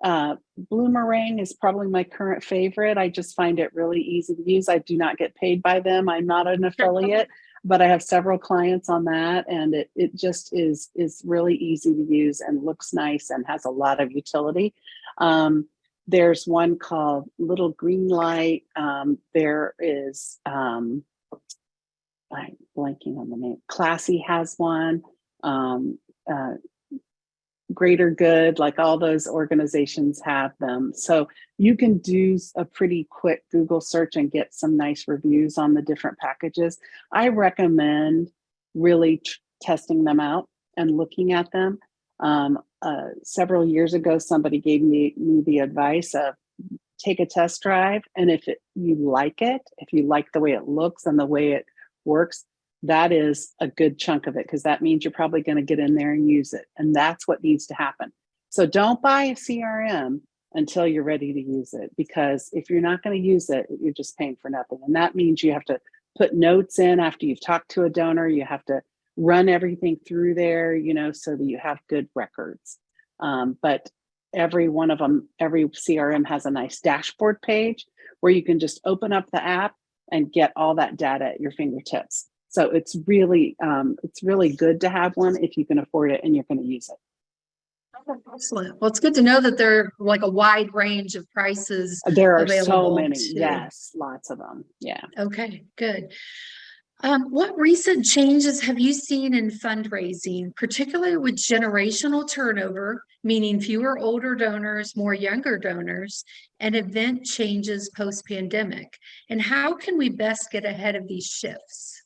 Bloomerang is probably my current favorite. I just find it really easy to use. I do not get paid by them. I'm not an affiliate, but I have several clients on that, and it just is really easy to use and looks nice and has a lot of utility. There's one called Little Green Light. There is I'm blanking on the name. Classy has one. Uh, Greater Good, like all those organizations have them. So you can do a pretty quick Google search and get some nice reviews on the different packages. I recommend really testing them out and looking at them. Several years ago, somebody gave me the advice of take a test drive, and if you like it, if you like the way it looks and the way it works, that is a good chunk of it, because that means you're probably going to get in there and use it. And that's what needs to happen. So don't buy a CRM until you're ready to use it, because if you're not going to use it, you're just paying for nothing. And that means you have to put notes in after you've talked to a donor. You have to run everything through there, so that you have good records. But every one of them, every CRM has a nice dashboard page where you can just open up the app and get all that data at your fingertips. So it's really good to have one if you can afford it and you're going to use it. Excellent. Well, it's good to know that there are like a wide range of prices There are so available many. too. Yes, lots of them. Yeah. Okay, good. What recent changes have you seen in fundraising, particularly with generational turnover, meaning fewer older donors, more younger donors, and event changes post-pandemic? And how can we best get ahead of these shifts?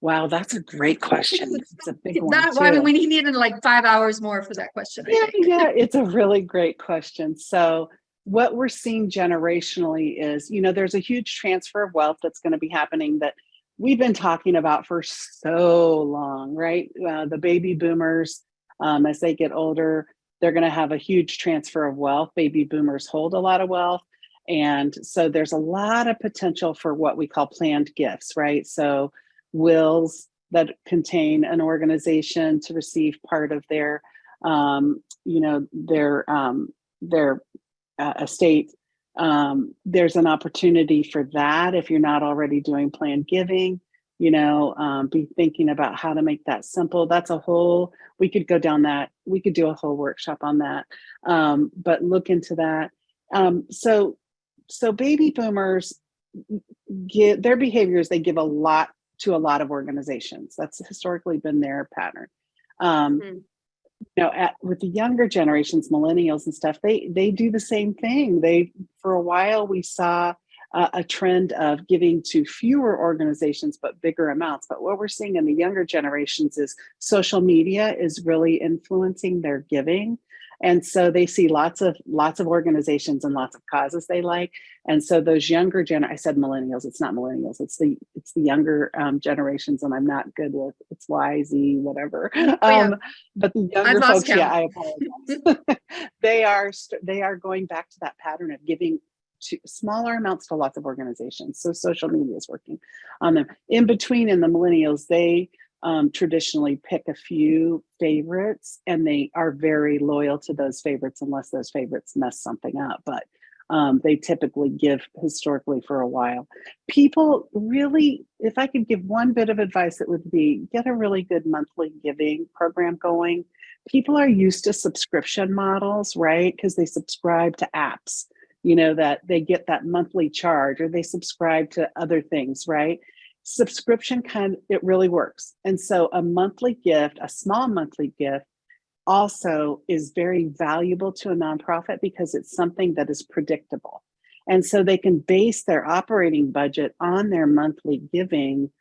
Wow, that's a great question. It's a big one I mean, too. we needed like 5 hours more for that question, I think. Yeah, it's a really great question. So what we're seeing generationally is, there's a huge transfer of wealth that's going to be happening that we've been talking about for so long, right? The baby boomers, as they get older, they're going to have a huge transfer of wealth. Baby boomers hold a lot of wealth. And so there's a lot of potential for what we call planned gifts, right? So wills that contain an organization to receive part of their, their estate. There's an opportunity for that if you're not already doing planned giving. Be thinking about how to make that simple. That's a whole. We could go down that. We could do a whole workshop on that. But look into that. So baby boomers give their behaviors. They give a lot to a lot of organizations. That's historically been their pattern. Mhm. With the younger generations, millennials and stuff, they do the same thing. For a while we saw a trend of giving to fewer organizations but bigger amounts. But what we're seeing in the younger generations is social media is really influencing their giving. And so they see lots of organizations and lots of causes they like. And so those younger I said millennials, it's not millennials, it's the younger generations, and I'm not good with it's Y, Z, whatever. Oh, yeah. But the I've younger lost folks, yeah, count. I apologize. they are going back to that pattern of giving to smaller amounts to lots of organizations. So social media is working on them. In between, in the millennials, they traditionally pick a few favorites, and they are very loyal to those favorites unless those favorites mess something up. But they typically give historically for a while. People really, if I could give one bit of advice, it would be get a really good monthly giving program going. People are used to subscription models, right? Because they subscribe to apps, that they get that monthly charge, or they subscribe to other things, right? Subscription it really works. And so a monthly gift, a small monthly gift, also is very valuable to a nonprofit because it's something that is predictable. And so they can base their operating budget on their monthly giving,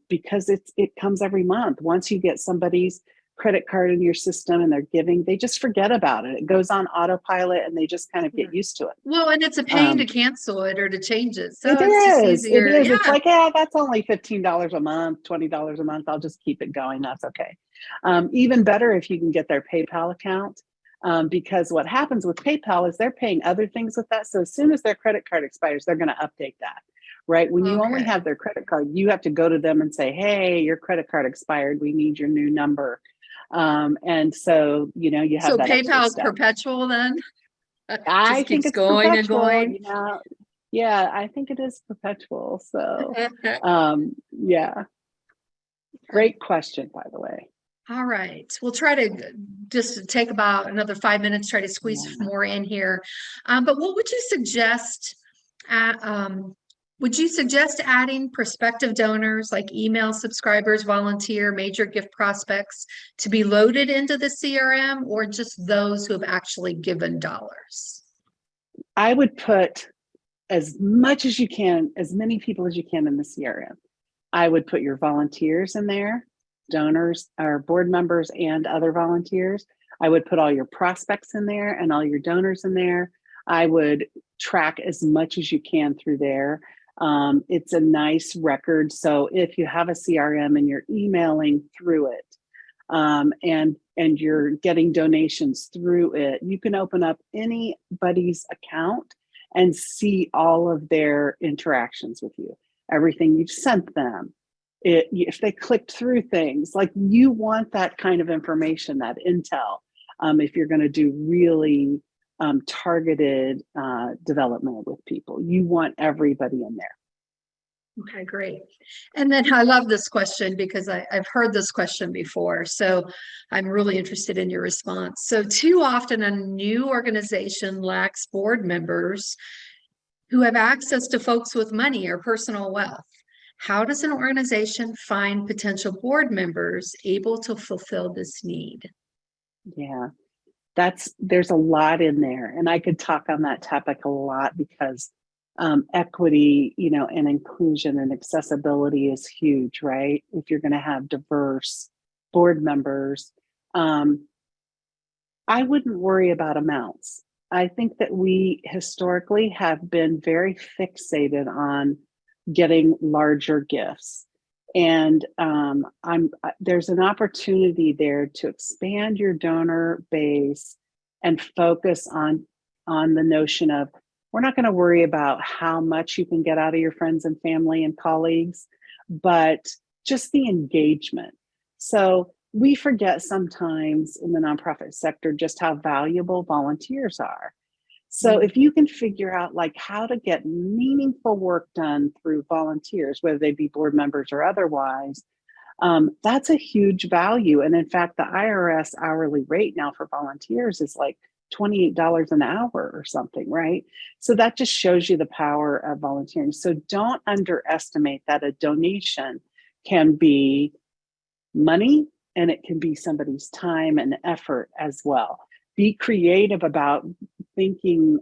because it comes every month. Once you get somebody's credit card in your system and they're giving, they just forget about it. It goes on autopilot and they just kind of get used to it. Well, and it's a pain to cancel it or to change it. So It it's just is. It easier. is. It's Yeah. like, yeah, that's only $15 a month, $20 a month. I'll just keep it going. That's okay. Even better if you can get their PayPal account, because what happens with PayPal is they're paying other things with that. So as soon as their credit card expires, they're going to update that, right? When you only Okay. have their credit card, you have to go to them and say, hey, your credit card expired. We need your new number. And so, you have So that extra PayPal is step. perpetual then? I Just think keeps it's going and perpetual, going. Yeah, I think it is perpetual. So, yeah, great question, by the way. All right. We'll try to just take about another 5 minutes, try to squeeze Yeah. more in here. But what would you suggest? Would you suggest adding prospective donors like email subscribers, volunteer, major gift prospects to be loaded into the CRM, or just those who have actually given dollars? I would put as much as you can, as many people as you can in the CRM. I would put your volunteers in there, donors or board members and other volunteers. I would put all your prospects in there and all your donors in there. I would track as much as you can through there. It's a nice record. So if you have a CRM and you're emailing through it, and you're getting donations through it, you can open up anybody's account and see all of their interactions with you, everything you've sent them. If they clicked through things, like, you want that kind of information, that intel, if you're going to do really targeted development with people. You want everybody in there. Okay, great. And then I love this question because I've heard this question before. So I'm really interested in your response. So too often a new organization lacks board members who have access to folks with money or personal wealth. How does an organization find potential board members able to fulfill this need? Yeah, there's a lot in there, and I could talk on that topic a lot because equity, and inclusion and accessibility is huge, right? If you're going to have diverse board members, I wouldn't worry about amounts. I think that we historically have been very fixated on getting larger gifts. And there's an opportunity there to expand your donor base and focus on the notion of, we're not going to worry about how much you can get out of your friends and family and colleagues, but just the engagement. So we forget sometimes in the nonprofit sector just how valuable volunteers are. So if you can figure out like how to get meaningful work done through volunteers, whether they be board members or otherwise, that's a huge value. And in fact, the IRS hourly rate now for volunteers is like $28 an hour or something, right? So that just shows you the power of volunteering. So don't underestimate that a donation can be money and it can be somebody's time and effort as well. Be creative about thinking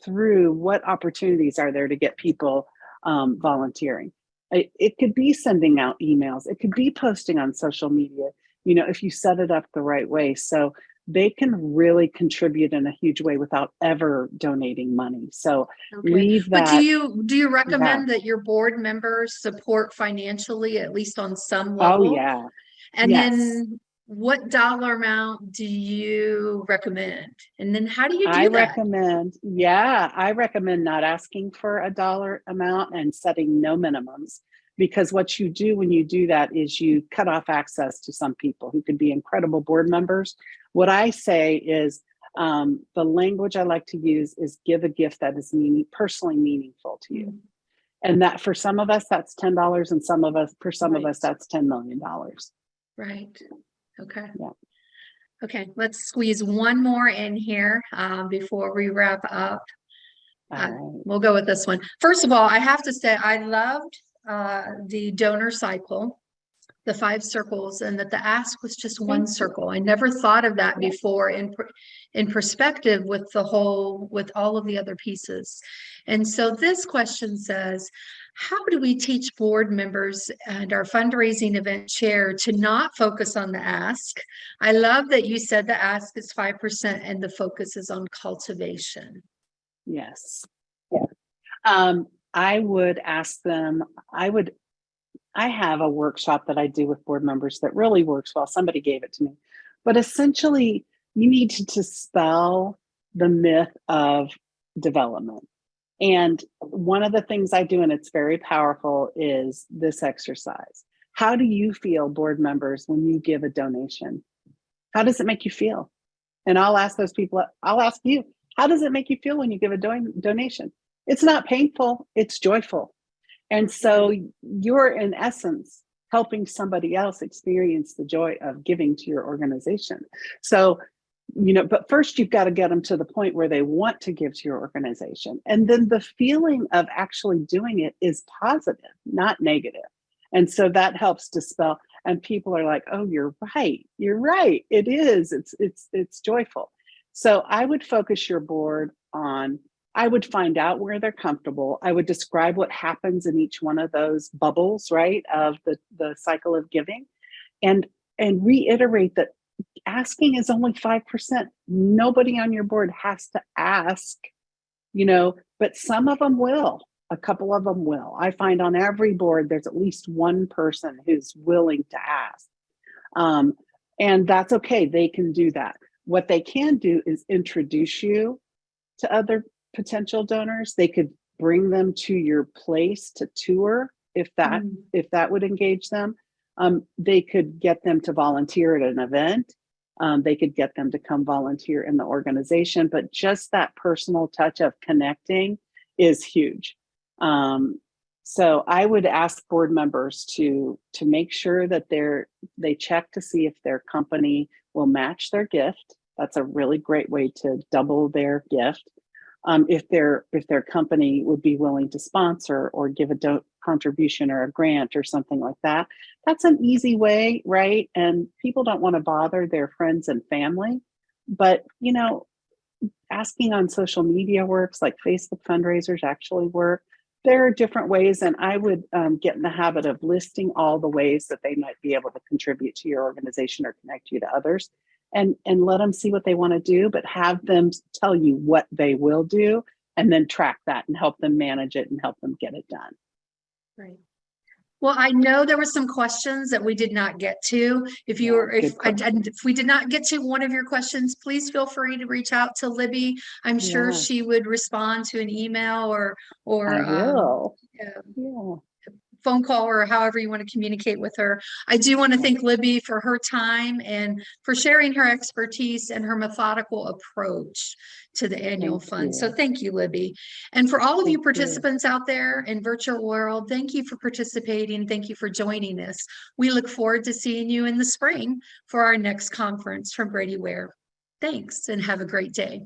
through what opportunities are there to get people volunteering. It could be sending out emails. It could be posting on social media, if you set it up the right way. So they can really contribute in a huge way without ever donating money. So leave that. But do you recommend that your board members support financially, at least on some level? Oh, yeah. And then what dollar amount do you recommend? And then how do you do that? I recommend not asking for a dollar amount and setting no minimums, because what you do when you do that is you cut off access to some people who could be incredible board members. What I say is the language I like to use is give a gift that is personally meaningful to you. And that for some of us, that's $10, and for some of us, that's $10 million. Right. Okay. Yeah. Okay. Let's squeeze one more in here before we wrap up. We'll go with this one. First of all, I have to say I loved the donor cycle, the 5 circles, and that the ask was just one circle. I never thought of that before in perspective with all of the other pieces. And so this question says, how do we teach board members and our fundraising event chair to not focus on the ask? I love that you said the ask is 5% and the focus is on cultivation. Yes. Yeah. I would ask them, I have a workshop that I do with board members that really works well. Somebody gave it to me. But essentially, you need to dispel the myth of development. And one of the things I do, and it's very powerful, is this exercise. How do you feel, board members, when you give a donation? How does it make you feel? And I'll ask those people, I'll ask you, how does it make you feel when you give a donation? It's not painful, it's joyful. And so you're, in essence, helping somebody else experience the joy of giving to your organization. So, but first you've got to get them to the point where they want to give to your organization. And then the feeling of actually doing it is positive, not negative. And so that helps dispel. And people are like, oh, you're right. It is. It's joyful. So I would focus your board on, I would find out where they're comfortable. I would describe what happens in each one of those bubbles, right, of the cycle of giving, and reiterate that asking is only 5%. Nobody on your board has to ask, but some of them will. A couple of them will. I find on every board, there's at least one person who's willing to ask. And that's okay. They can do that. What they can do is introduce you to other potential donors. They could bring them to your place to tour if that would engage them. They could get them to volunteer at an event. They could get them to come volunteer in the organization, but just that personal touch of connecting is huge. So I would ask board members to make sure that they check to see if their company will match their gift. That's a really great way to double their gift. If their company would be willing to sponsor or give a contribution or a grant or something like that, that's an easy way, right? And people don't want to bother their friends and family, but asking on social media works, like Facebook fundraisers actually work. There are different ways, and I would get in the habit of listing all the ways that they might be able to contribute to your organization or connect you to others. And let them see what they want to do, but have them tell you what they will do, and then track that and help them manage it and help them get it done. Right. Well, I know there were some questions that we did not get to. If you were, Good question. if we did not get to one of your questions, please feel free to reach out to Libby. I'm sure Yeah, she would respond to an email or I will. uh, Yeah. phone call or however you want to communicate with her. I do want to thank Libby for her time and for sharing her expertise and her methodical approach to the annual Thank fund. So you. thank you, Libby. And for all of you Thank you. participants out there in virtual world, thank you for participating. Thank you for joining us. We look forward to seeing you in the spring for our next conference from Brady Ware. Thanks and have a great day.